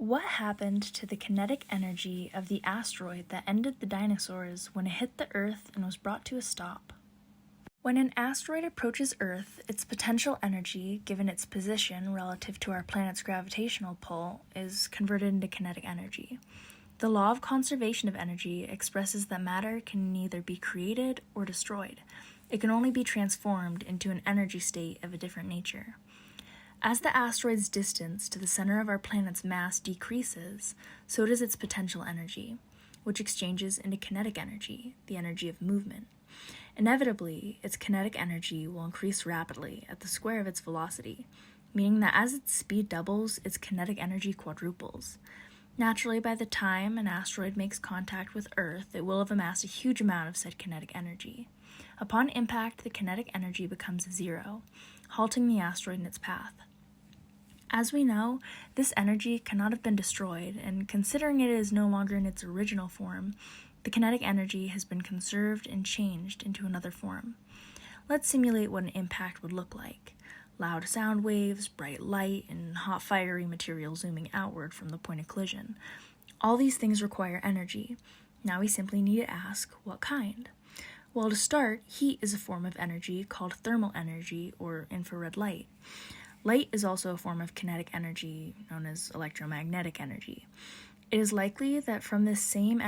What happened to the kinetic energy of the asteroid that ended the dinosaurs when it hit the Earth and was brought to a stop? When an asteroid approaches Earth, its potential energy, given its position relative to our planet's gravitational pull, is converted into kinetic energy. The law of conservation of energy expresses that matter can neither be created or destroyed. It can only be transformed into an energy state of a different nature. As the asteroid's distance to the center of our planet's mass decreases, so does its potential energy, which exchanges into kinetic energy, the energy of movement. Inevitably, its kinetic energy will increase rapidly at the square of its velocity, meaning that as its speed doubles, its kinetic energy quadruples. Naturally, by the time an asteroid makes contact with Earth, it will have amassed a huge amount of said kinetic energy. Upon impact, the kinetic energy becomes zero, halting the asteroid in its path. As we know, this energy cannot have been destroyed, and considering it is no longer in its original form, the kinetic energy has been conserved and changed into another form. Let's simulate what an impact would look like. Loud sound waves, bright light, and hot fiery material zooming outward from the point of collision. All these things require energy. Now we simply need to ask, what kind? Well, to start, heat is a form of energy called thermal energy or infrared light. Light is also a form of kinetic energy known as electromagnetic energy. It is likely that from this same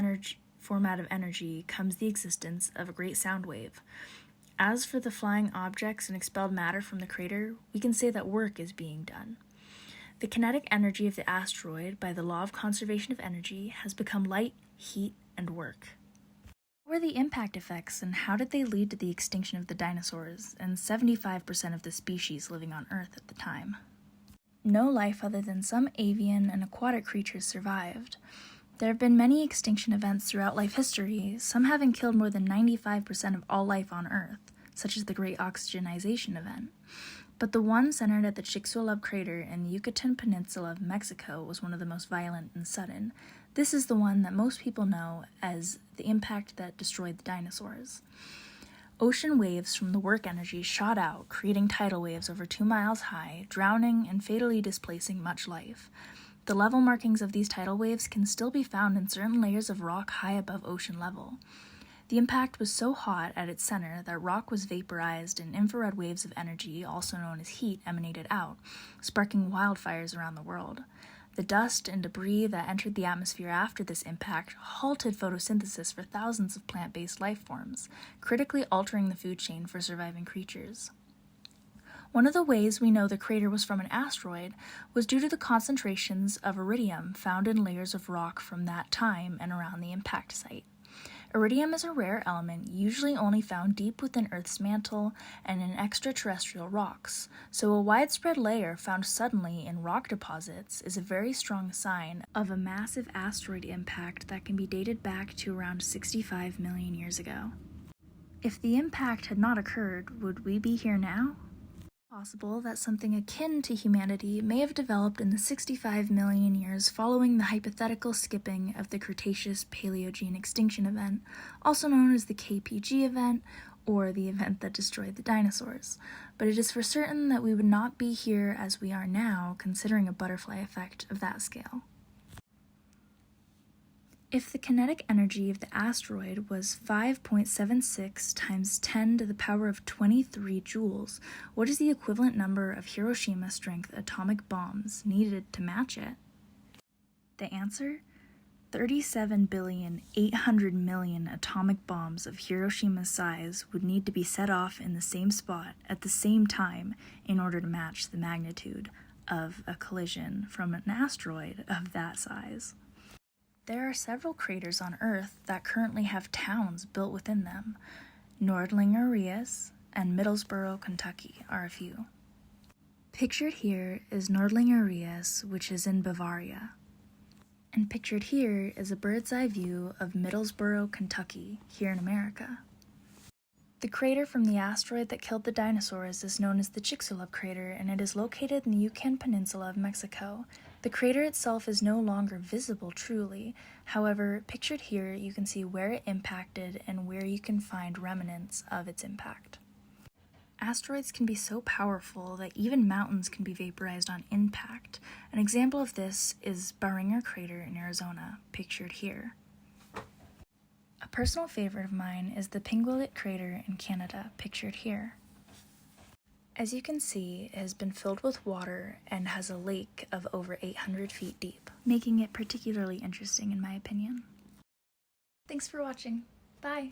format of energy comes the existence of a great sound wave. As for the flying objects and expelled matter from the crater, we can say that work is being done. The kinetic energy of the asteroid, by the law of conservation of energy, has become light, heat, and work. What were the impact effects, and how did they lead to the extinction of the dinosaurs and 75% of the species living on Earth at the time? No life other than some avian and aquatic creatures survived. There have been many extinction events throughout life history, some having killed more than 95% of all life on Earth, such as the Great Oxygenization event. But the one centered at the Chicxulub crater in the Yucatan Peninsula of Mexico was one of the most violent and sudden. This is the one that most people know as the impact that destroyed the dinosaurs. Ocean waves from the work energy shot out, creating tidal waves over 2 miles high, drowning and fatally displacing much life. The level markings of these tidal waves can still be found in certain layers of rock high above ocean level. The impact was so hot at its center that rock was vaporized and infrared waves of energy, also known as heat, emanated out, sparking wildfires around the world. The dust and debris that entered the atmosphere after this impact halted photosynthesis for thousands of plant-based life forms, critically altering the food chain for surviving creatures. One of the ways we know the crater was from an asteroid was due to the concentrations of iridium found in layers of rock from that time and around the impact site. Iridium is a rare element usually only found deep within Earth's mantle and in extraterrestrial rocks, so a widespread layer found suddenly in rock deposits is a very strong sign of a massive asteroid impact that can be dated back to around 65 million years ago. If the impact had not occurred, would we be here now? Possible that something akin to humanity may have developed in the 65 million years following the hypothetical skipping of the Cretaceous-Paleogene extinction event, also known as the KPG event, or the event that destroyed the dinosaurs. But it is for certain that we would not be here as we are now, considering a butterfly effect of that scale. If the kinetic energy of the asteroid was 5.76 times 10 to the power of 23 joules, what is the equivalent number of Hiroshima-strength atomic bombs needed to match it? The answer? 37,800,000,000 atomic bombs of Hiroshima's size would need to be set off in the same spot at the same time in order to match the magnitude of a collision from an asteroid of that size. There are several craters on Earth that currently have towns built within them. Nördlinger Ries and Middlesboro, Kentucky are a few. Pictured here is Nördlinger Ries, which is in Bavaria. And pictured here is a bird's eye view of Middlesboro, Kentucky, here in America. The crater from the asteroid that killed the dinosaurs is known as the Chicxulub crater, and it is located in the Yucatan Peninsula of Mexico. The crater itself is no longer visible truly. However, pictured here, you can see where it impacted and where you can find remnants of its impact. Asteroids can be so powerful that even mountains can be vaporized on impact. An example of this is Barringer Crater in Arizona, pictured here. A personal favorite of mine is the Pingualit Crater in Canada, pictured here. As you can see, it has been filled with water and has a lake of over 800 feet deep, making it particularly interesting in my opinion. Thanks for watching. Bye!